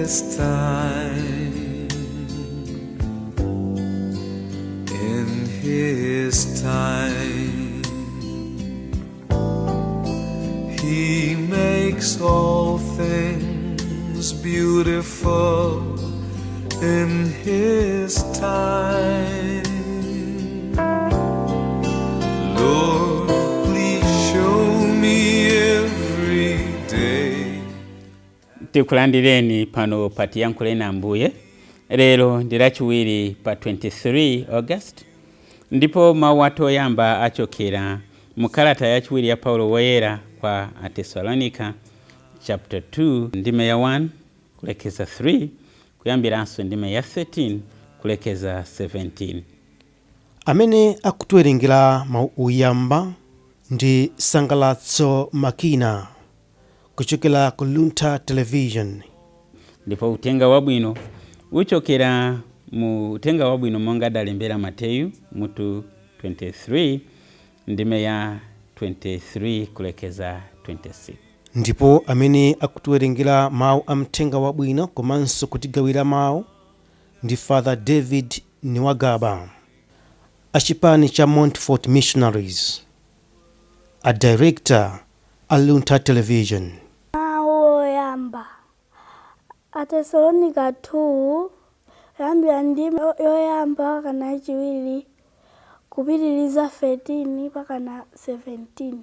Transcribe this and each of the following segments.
his time, in his time, he makes all things beautiful in his time. Lord, please show me every day. Tikulandireni pano pati yankule na mbuye. Lero ndilachiwiri pa 23 August. Ndipo mawu atoyamba achokera mukalata yachiwiri ya Paulo woyera kwa Atesalonika chapter 2 ndime ya 1 kulekeza 3 kuyambiranso ndime ya 13 kulekeza 17. Amene akutwerengera mawu oyamba ndi Sangalatso Makina kuchokera ku Lunta Television. Ndipo utenga wabwino uchokera mu utenga wabwino monga dalembera Mateyu mutu 23 ndime ya 23 kulekeza 26. Ndipo amene akutwerengera mawu amtenga wabwino komanso kutigawira mawu ndi Father David Niwagaba, achipani cha Montfort Missionaries, a director a Lunta Television. Mawu oyamba Atesalonika 2 yambira ndime yoyamba kana chiwiri kupitiriza 13 pakana 17.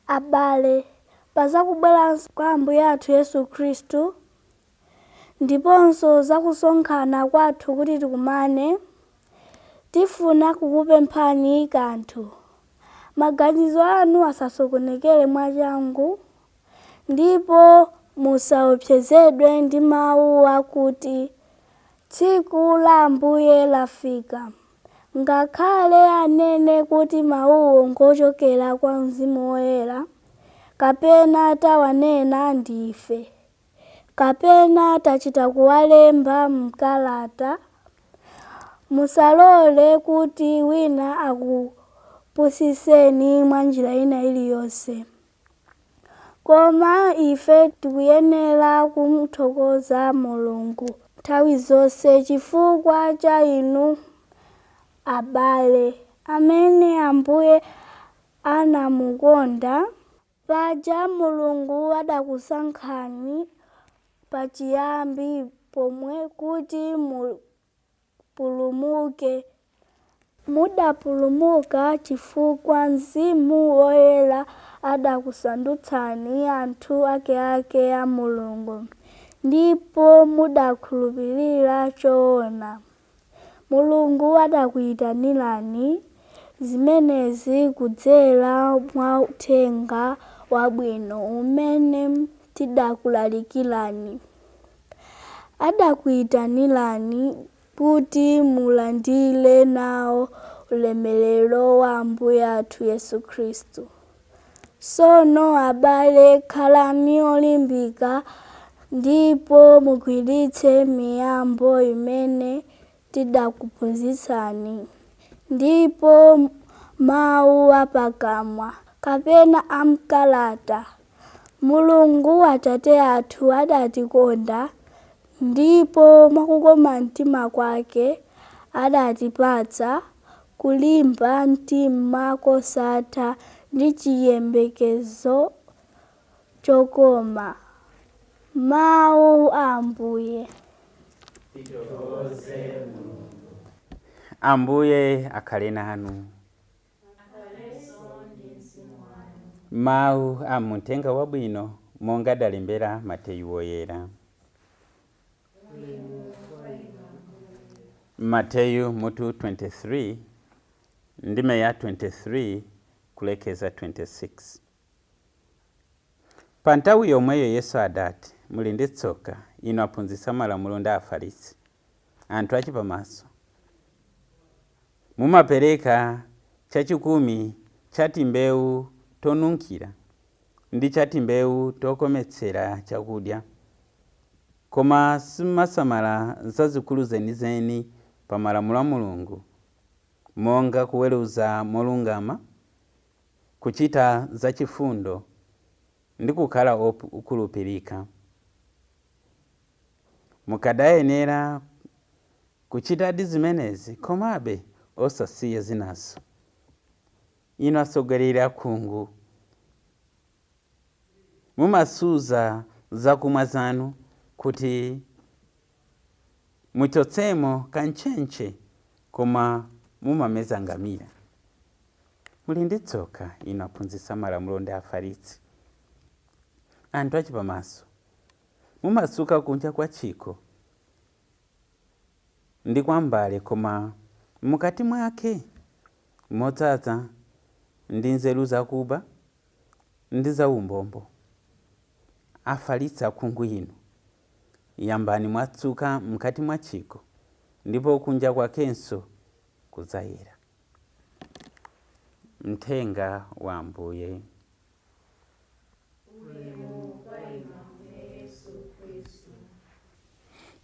Abale, pazakubweranso kwa Ambuye athu Yesu Khristu ndiponso zakusonkhana kwathu kuti tikumane, tifuna kukupemphani kanthu. Maganizo anu asasokonekere mwachangu, ndipo musaopsezedwe ndi mawu akuti tsiku la Ambuye lafika. Ngakhale anene kuti mawuwo ngochokera kwa Mzimu Woyera, kapena tawanena ndife, kapena tachita kuwalemba mkalata, musalole kuti wina akupusiseni mwa njira ina iliyonse. Koma ife tikuyenera kumuthokoza Mulungu nthawi zonse chifukwa cha inu abale, amene Ambuye anamukonda. Paja Mulungu adakusankhani pachiyambi pomwe kuti mupulumuke. Mudapulumuka chifukwa Mzimu Woyera adakusandutsani anthu ake a Mulungu, ndipo mudakhulupirira choona. Mulungu adakuyitanirani zimenezi kudzera mwa uthenga wabwino umene tidakulalikirani. Adakuyitanirani kuti mulandire nawo ulemerero wa Ambuye athu Yesu Khristu. Sono abale, khalani olimbika ndipo mugwiritse miyambo imene tidakuphunzitsani, ndipo mawu apakamwa kapena amkalata. Mulungu Atate athu adatikonda, ndipo mwakukoma mtima kwake adatipatsa kulimba mtima kosatha ndi chiyembekezo chokoma. Mawu a Ambuye. Ambuye akhale nanu. Mawu a mtenga wabwino monga dalembera Mateyu woyera. Mateyu mutu 23 ndime ya 23 kulekeza 26. Pa nthawi yomweyo Yesu adati, muli ndi tsoka inu aphunzitsi malamulo ndi Afarisi, anthu achipamaso. Mumapereka chachikumi cha timbewu tonunkhira ndi cha timbewu tokometsera chakudya, koma simusamala zazikulu zenizeni pa malamulo a Mulungu, monga kuweruza molungama, kuchita zachifundo ndi kukhala okhulupirika. mukadayenera kuchitadi zimenezi komabe osasiya zinazo. Ino asogoleri akhungu mumasuza zakumwa zanu kuti muchotsemo kanchenche koma mumameza ngamira. Muli ndi tsoka ino aphunzitsa malamulo ndi Afarisi. Anthu achipamaso mumasuka kunja kwa chiko ndi kwa mbale koma mukati mwake modzaza ndi nzeru zakuba ndi za umbombo. Afarisi akhungu inu, yambani mwatsuka mkati mwa chiko ndipo kunja kwakenso kudzayera. Mthenga wa Ambuye.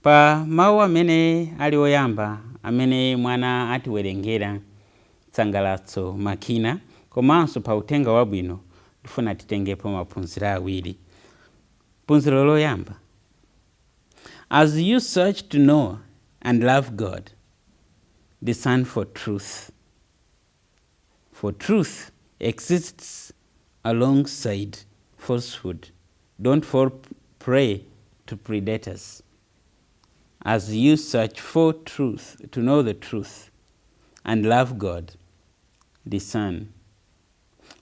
Pa mawu amene ali oyamba amene mwana atiwerengera tsangalatso makina komanso pa uthenga wabwino ndifuna titengepo maphunziro awiri. Phunziro loyamba: as you search to know and love God, discern for truth. For truth exists alongside falsehood. Don't fall prey to predators. As you search for truth, to know the truth, and love God, discern.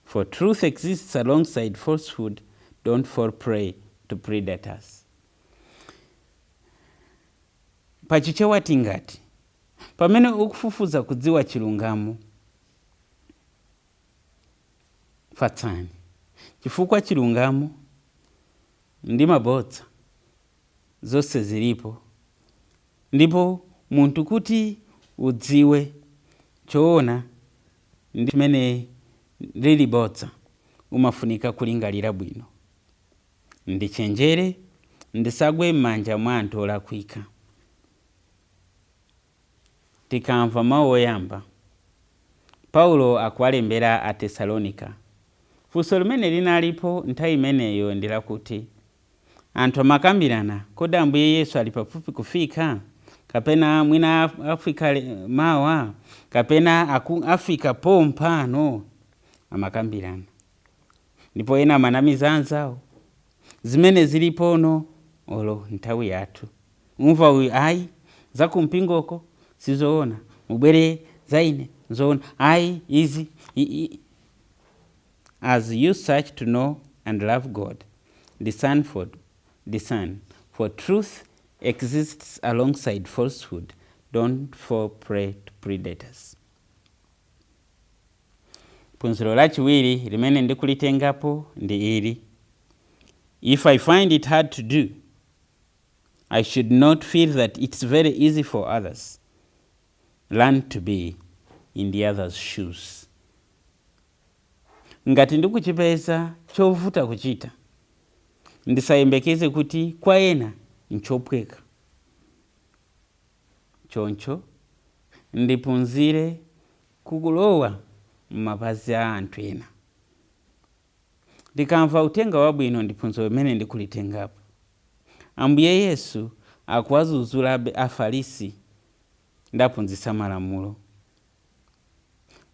For truth exists alongside falsehood. Don't fall prey to predators. Pachichewa tingati pamene ukufufuza kudziwa chilungamo, fatsani, chifukwa chilungamo ndi mabodza zonse zilipo, ndipo munthu kuti udziwe choona ndi chimene lili bodza umafunika kulingalira bwino. Ndichenjere ndisagwe m'manja mwa anthu olakwika. Tikamva mawu oyamba Paulo akuwalembera a Tesalonika. Funso limene linalipo nthawi imeneyo ndilakuti anthu amakambirana kodi Ambuye Yesu ali pafupi kufika, kapena mwina afika mawa, kapena afika pompano. Amakambirana ndipo ena amanamiza anzawo zimene zilipono olo nthawi yathu. Umva uyu ayi zakumpingoko sizoona, mubwere zaine zoona, ayi izi. As you search to know and love God, discern. For truth exists alongside falsehood. Don't fall prey to predators. Phunziro lachiwiri limene ndikulitengapo ndi ili: if I find it hard to do, I should not feel that it's very easy for others. Learn to be in the other's shoes. Ngati ndikuchipeza chovuta kuchita, ndisayembekeze kuti kwa ena nchopweka. Choncho ndiphunzire kukulowa m'mapazi a anthu ena. Ndikamva uthenga wabwino ndiphunziro limene ndikulitengapo. Ambuye Yesu akuwazuzulabe Afarisi ndaphunzitsa malamulo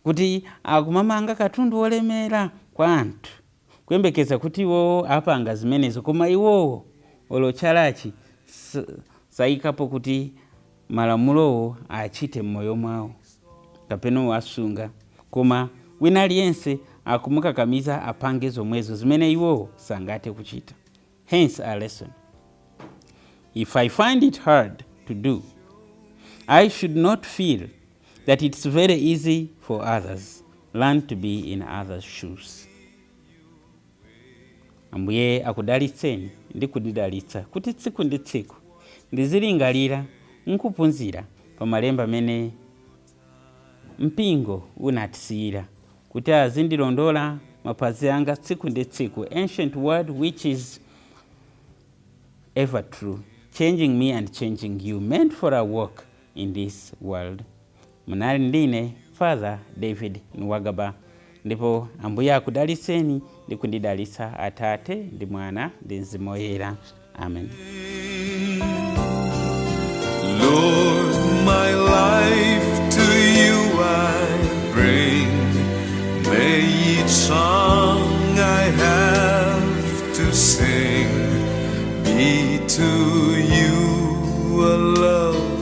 kuti akumamanga katundu wolemera kwa anthu, kuyembekeza kuti iwowo apanga zimenezo, koma iwowo olochalachi sayikapo kuti malamulowo achite m'moyo mwawo kapena asunga, koma wina aliyense akumukakamiza apange zomwezo zimene iwowo sangathe kuchita. Hence a lesson: if I find it hard to do, I should not feel that it's very easy for others. Learn to be in others' shoes. Ambuye akudalitseni ndi kundidalitsa kuti tsiku ndi tsiku ndizilingalira nkuphunzira pa malemba amene mpingo unatisiyira kuti azindilondola mapazi anga tsiku ndi tsiku. Ancient word which is ever true, changing me and changing you, meant for a walk in this world. Munali ndine Father David Niwagaba, ndipo Ambuye akudaliseni ndi kundidalitsa Atate ndi Mwana ndi Mzimu Woyera. Amen. sing me to you a love